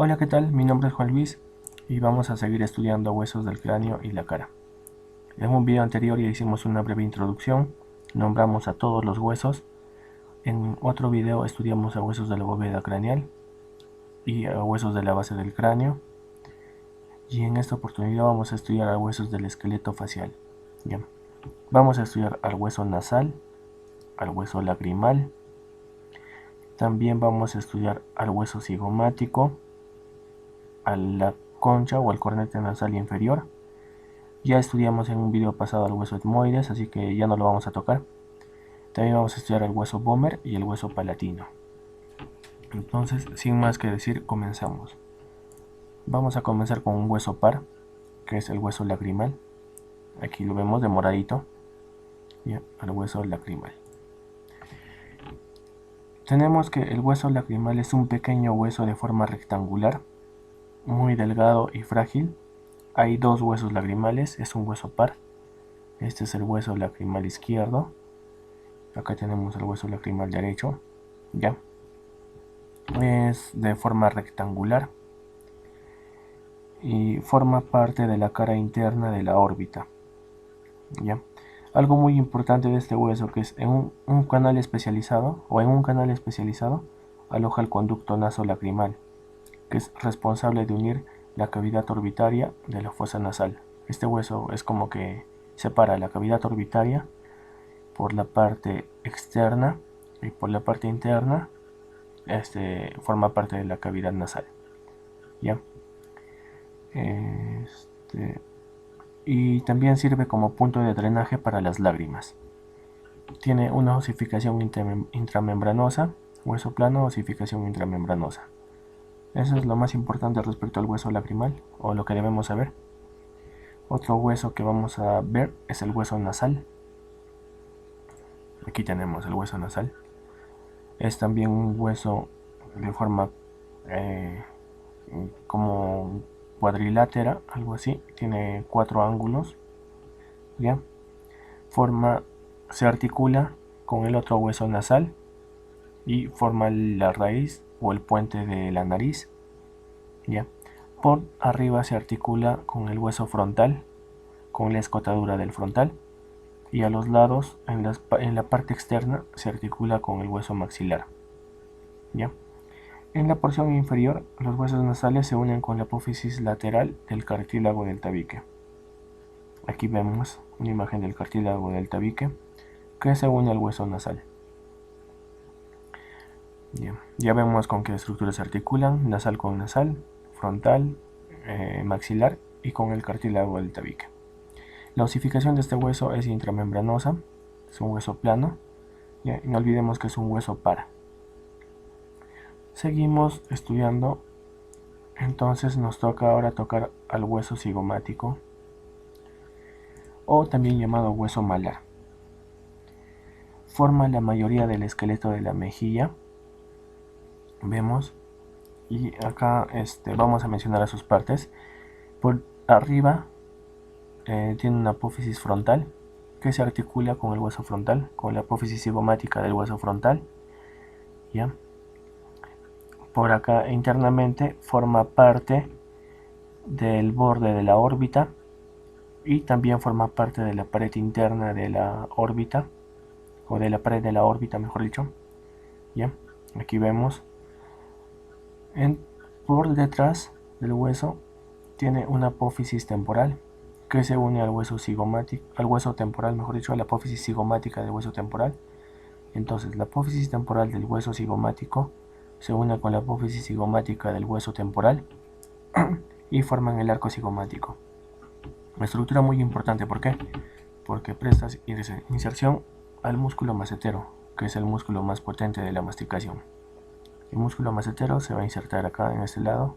Hola, ¿qué tal? Mi nombre es Juan Luis y vamos a seguir estudiando huesos del cráneo y la cara. En un video anterior ya hicimos una breve introducción, nombramos a todos los huesos. En otro video estudiamos a huesos de la bóveda craneal y a huesos de la base del cráneo. Y en esta oportunidad vamos a estudiar a huesos del esqueleto facial. Bien. Vamos a estudiar al hueso nasal, al hueso lagrimal. También vamos a estudiar al hueso cigomático, a la concha o al cornete nasal inferior. Ya estudiamos en un video pasado el hueso etmoides, así que ya no lo vamos a tocar. También vamos a estudiar el hueso vomer y el hueso palatino. Entonces, sin más que decir, comenzamos. Vamos a comenzar con un hueso par, que es el hueso lagrimal. Aquí lo vemos de moradito. Ya, el hueso lagrimal. Tenemos que el hueso lagrimal es un pequeño hueso de forma rectangular, muy delgado y frágil. Hay dos huesos lagrimales, es un hueso par. Este es el hueso lacrimal izquierdo. Acá tenemos el hueso lacrimal derecho. Ya. Es de forma rectangular y forma parte de la cara interna de la órbita. ¿Ya? Algo muy importante de este hueso que es en un canal especializado aloja el conducto nasolacrimal, que es responsable de unir la cavidad orbitaria de la fosa nasal. Este hueso es como que separa la cavidad orbitaria por la parte externa y por la parte interna. Forma parte de la cavidad nasal. ¿Ya? Y también sirve como punto de drenaje para las lágrimas. Tiene una osificación intramembranosa, hueso plano, osificación intramembranosa. Eso es lo más importante respecto al hueso lagrimal, o lo que debemos saber. Otro hueso que vamos a ver es el hueso nasal. Aquí tenemos el hueso nasal. Es también un hueso de forma como cuadrilátera, algo así. Tiene 4 ángulos. ¿Ya? Se articula con el otro hueso nasal y forma la raíz o el puente de la nariz. ¿Ya? Por arriba se articula con el hueso frontal, con la escotadura del frontal, y a los lados, en la parte externa, se articula con el hueso maxilar. ¿Ya? En la porción inferior, los huesos nasales se unen con la apófisis lateral del cartílago del tabique. Aquí vemos una imagen del cartílago del tabique que se une al hueso nasal. Bien. Ya vemos con qué estructuras se articulan: nasal con nasal, frontal, maxilar y con el cartílago del tabique. La osificación de este hueso es intramembranosa, es un hueso plano. ¿Ya? Y no olvidemos que es un hueso par. Seguimos estudiando, entonces nos toca ahora tocar al hueso cigomático, o también llamado hueso malar. Forma la mayoría del esqueleto de la mejilla. Vemos, y acá vamos a mencionar a sus partes. Por arriba tiene una apófisis frontal que se articula con el hueso frontal, con la apófisis cigomática del hueso frontal. ¿Ya? Por acá internamente forma parte del borde de la órbita y también forma parte de la pared interna de la órbita, o de la pared de la órbita, mejor dicho. ¿Ya? Aquí vemos por detrás del hueso tiene una apófisis temporal que se une al hueso cigomático, al hueso temporal, mejor dicho, a la apófisis cigomática del hueso temporal. Entonces, la apófisis temporal del hueso cigomático se une con la apófisis cigomática del hueso temporal y forman el arco cigomático. Una estructura muy importante, ¿por qué? Porque presta inserción al músculo macetero, que es el músculo más potente de la masticación. El músculo macetero se va a insertar acá en este lado.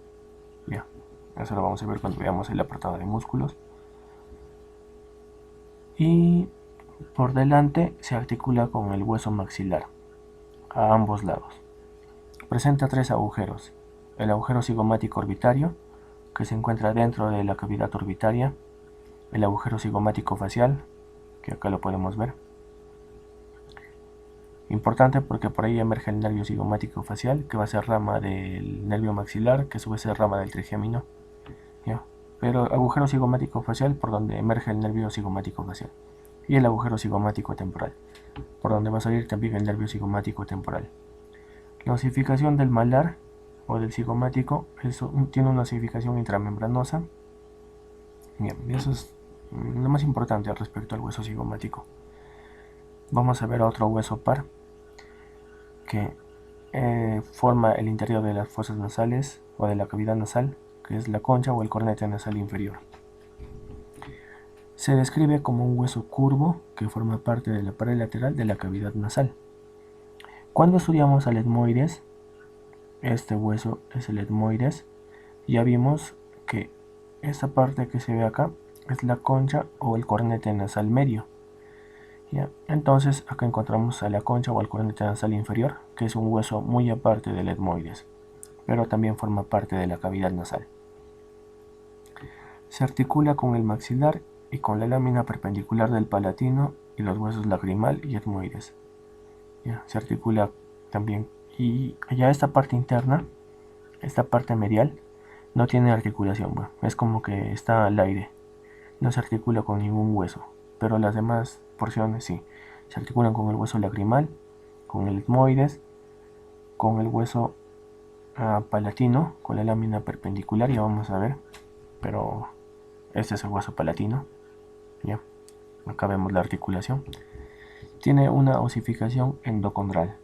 Ya, eso lo vamos a ver cuando veamos el apartado de músculos. Y por delante se articula con el hueso maxilar a ambos lados. Presenta 3 agujeros: el agujero cigomático orbitario, que se encuentra dentro de la cavidad orbitaria; el agujero cigomático facial, que acá lo podemos ver; Importante porque por ahí emerge el nervio cigomático facial, que va a ser rama del nervio maxilar, que a su vez es rama del trigémino, ¿ya? Pero agujero cigomático facial por donde emerge el nervio cigomático facial. Y el agujero cigomático temporal, por donde va a salir también el nervio cigomático temporal. La osificación del malar o del cigomático tiene una osificación intramembranosa. Bien, eso es lo más importante respecto al hueso cigomático. Vamos a ver otro hueso par que forma el interior de las fosas nasales o de la cavidad nasal, que es la concha o el cornete nasal inferior. Se describe como un hueso curvo que forma parte de la pared lateral de la cavidad nasal. Cuando estudiamos al etmoides, este hueso es el etmoides, ya vimos que esta parte que se ve acá es la concha o el cornete nasal medio. ¿Ya? Entonces acá encontramos a la concha o el cornete nasal inferior, que es un hueso muy aparte del etmoides, pero también forma parte de la cavidad nasal. Se articula con el maxilar y con la lámina perpendicular del palatino y los huesos lagrimal y etmoides. ¿Ya? Se articula también, y ya esta parte interna, esta parte medial, no tiene articulación, bueno, es como que está al aire, no se articula con ningún hueso, pero las demás porciones sí, se articulan con el hueso lagrimal, con el etmoides, con el hueso palatino, con la lámina perpendicular, ya vamos a ver, pero este es el hueso palatino, ya, acá vemos la articulación, tiene una osificación endocondral.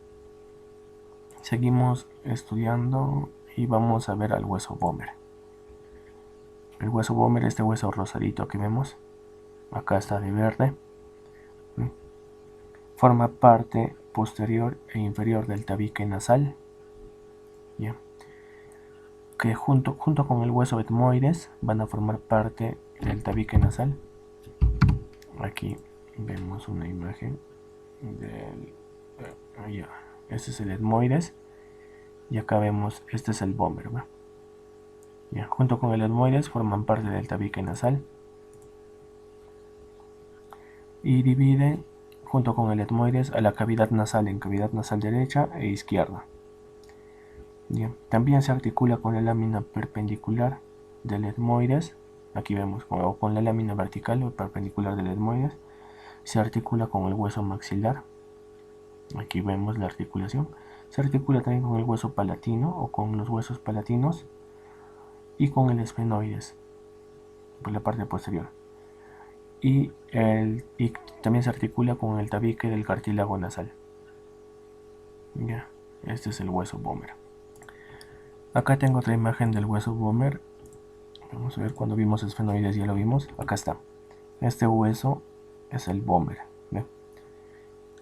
Seguimos estudiando y vamos a ver al hueso Böhmer. El hueso Böhmer, este hueso rosadito que vemos, acá está de verde, forma parte posterior e inferior del tabique nasal, ¿ya? Que junto con el hueso etmoides van a formar parte del tabique nasal. Aquí vemos una imagen del este es el etmoides y acá vemos, este es el Böhmer, ¿va? Ya, junto con el etmoides forman parte del tabique nasal y divide junto con el etmoides a la cavidad nasal en cavidad nasal derecha e izquierda. Bien. También se articula con la lámina perpendicular del etmoides, aquí vemos, o con la lámina vertical o perpendicular del etmoides, se articula con el hueso maxilar, aquí vemos la articulación, se articula también con el hueso palatino o con los huesos palatinos y con el esfenoides por la parte posterior, y también se articula con el tabique del cartílago nasal. Ya, este es el hueso Böhmer. Acá tengo otra imagen del hueso Böhmer. Vamos a ver, cuando vimos esfenoides ya lo vimos. Acá está. Este hueso es el Böhmer. ¿Ve?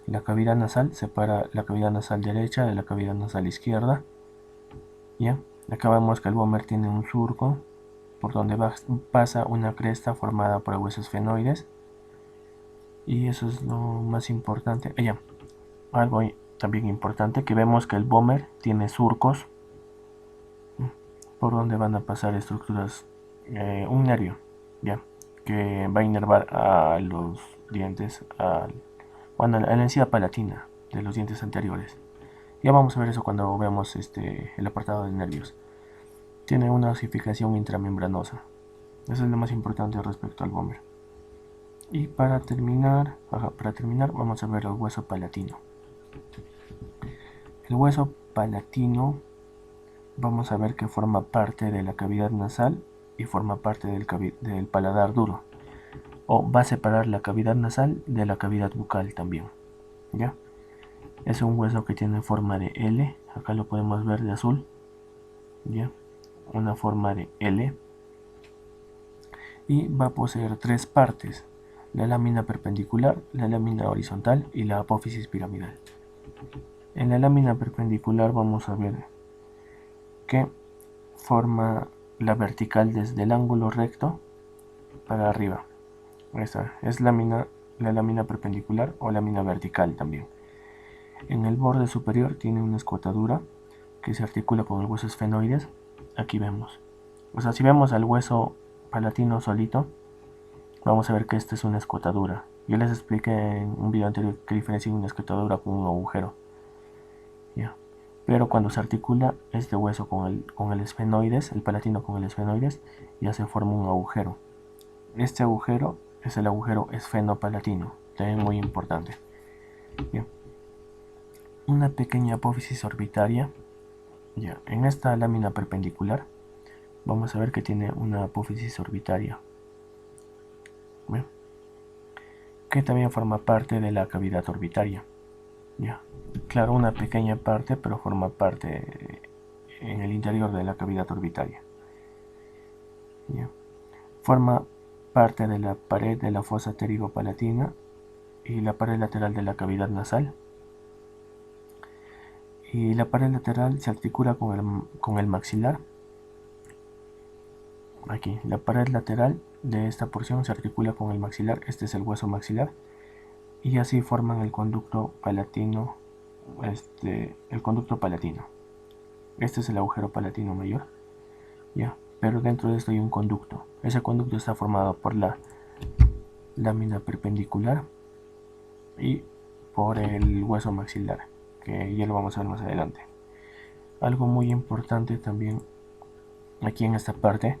La cavidad nasal separa la cavidad nasal derecha de la cavidad nasal izquierda. ¿Ya? Acá vemos que el Böhmer tiene un surco por donde pasa una cresta formada por huesos esfenoides. Y eso es lo más importante. Algo también importante, que vemos que el Böhmer tiene surcos por donde van a pasar estructuras, un nervio, ya, que va a inervar a los dientes, a la encía palatina de los dientes anteriores. Ya vamos a ver eso cuando veamos el apartado de nervios. Tiene una osificación intramembranosa. Eso es lo más importante respecto al Böhmer. Y para terminar vamos a ver el hueso palatino. El hueso palatino vamos a ver que forma parte de la cavidad nasal y forma parte del paladar duro, o va a separar la cavidad nasal de la cavidad bucal también, ¿ya? Es un hueso que tiene forma de L, acá lo podemos ver de azul, ¿ya? Una forma de L, y va a poseer tres partes: la lámina perpendicular, la lámina horizontal y la apófisis piramidal. En la lámina perpendicular vamos a ver que forma la vertical desde el ángulo recto para arriba. Esta es la lámina perpendicular o lámina vertical también. En el borde superior tiene una escotadura que se articula con el hueso esfenoides. Aquí vemos. O sea, si vemos al hueso palatino solito, vamos a ver que esta es una escotadura Yo les expliqué en un video anterior que diferencia una escotadura con un agujero. ¿Ya? Pero cuando se articula este hueso con el esfenoides, el palatino con el esfenoides, ya se forma un agujero. Este agujero es el agujero esfenopalatino, también muy importante. Bien. Una pequeña apófisis orbitaria. Ya, en esta lámina perpendicular vamos a ver que tiene una apófisis orbitaria. Bien. Que también forma parte de la cavidad orbitaria. Ya. Claro, una pequeña parte, pero forma parte en el interior de la cavidad orbitaria. Ya. Forma parte de la pared de la fosa pterygopalatina y la pared lateral de la cavidad nasal. Y la pared lateral se articula con el maxilar. Aquí, la pared lateral de esta porción se articula con el maxilar. Este es el hueso maxilar. Y así forman el conducto palatino. El conducto palatino. Este es el agujero palatino mayor. Ya, pero dentro de esto hay un conducto. Ese conducto está formado por la lámina perpendicular y por el hueso maxilar, que ya lo vamos a ver más adelante. Algo muy importante también aquí en esta parte,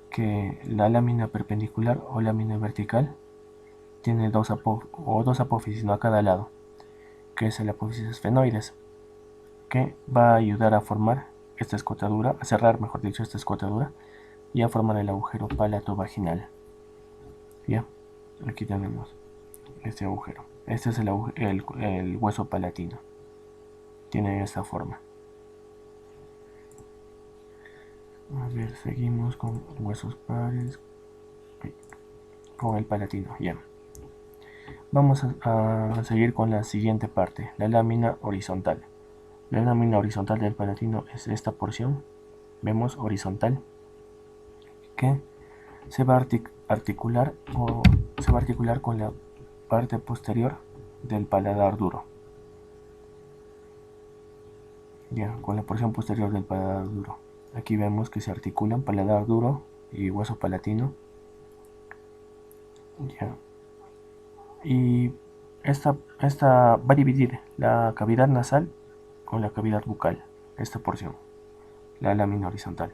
que la lámina perpendicular o lámina vertical tiene dos apófisis, ¿no? A cada lado, que es el apófisis esfenoides, que va a ayudar a formar esta escotadura, a cerrar, mejor dicho, esta escotadura y a formar el agujero palatovaginal. Ya, aquí tenemos este agujero. Este es el hueso palatino. Tiene esta forma. A ver, seguimos con huesos pares. Con el palatino, ya. Vamos a seguir con la siguiente parte, la lámina horizontal. La lámina horizontal del palatino es esta porción. Vemos horizontal, que se va a articular con la parte posterior del paladar duro. Ya, con la porción posterior del paladar duro. Aquí vemos que se articulan paladar duro y hueso palatino. Ya. Y esta va a dividir la cavidad nasal con la cavidad bucal, esta porción, la lámina horizontal.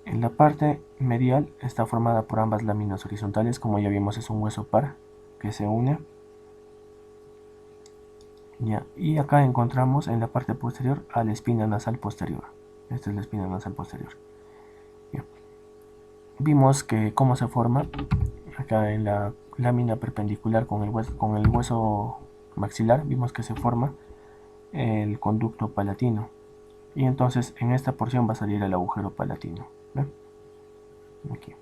En la parte medial está formada por ambas láminas horizontales, como ya vimos es un hueso par que se une. Ya. Y acá encontramos en la parte posterior a la espina nasal posterior. Esta es la espina nasal posterior. Ya. Vimos que cómo se forma acá en la lámina perpendicular con el hueso maxilar. Vimos que se forma el conducto palatino, y entonces en esta porción va a salir el agujero palatino. ¿Ven? Aquí,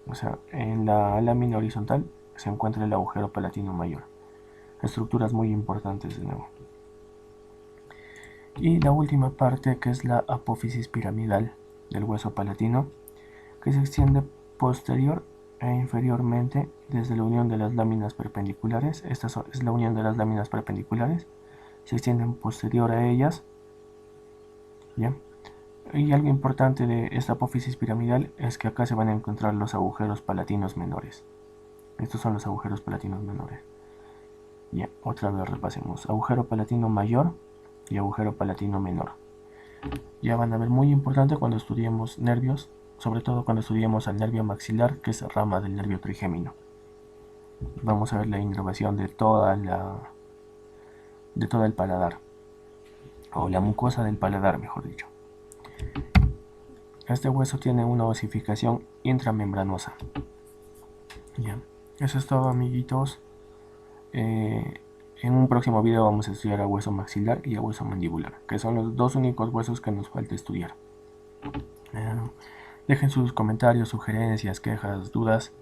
o sea, en la lámina horizontal se encuentra el agujero palatino mayor. Estructuras muy importantes de nuevo. Y la última parte, que es la apófisis piramidal del hueso palatino, que se extiende posterior e inferiormente desde la unión de las láminas perpendiculares. Esta es la unión de las láminas perpendiculares, se extienden posterior a ellas. ¿Ya? Y algo importante de esta apófisis piramidal es que acá se van a encontrar los agujeros palatinos menores. Estos son los agujeros palatinos menores. Ya, otra vez repasemos. Agujero palatino mayor y agujero palatino menor. Ya van a ver, muy importante cuando estudiemos nervios, sobre todo cuando estudiemos al nervio maxilar, que es rama del nervio trigémino. Vamos a ver la inervación de todo el paladar, o la mucosa del paladar, mejor dicho. Este hueso tiene una osificación intramembranosa. Ya, eso es todo, amiguitos. En un próximo video vamos a estudiar a hueso maxilar y a hueso mandibular, que son los dos únicos huesos que nos falta estudiar. Dejen sus comentarios, sugerencias, quejas, dudas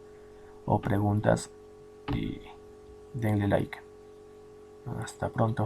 o preguntas y denle like. Hasta pronto.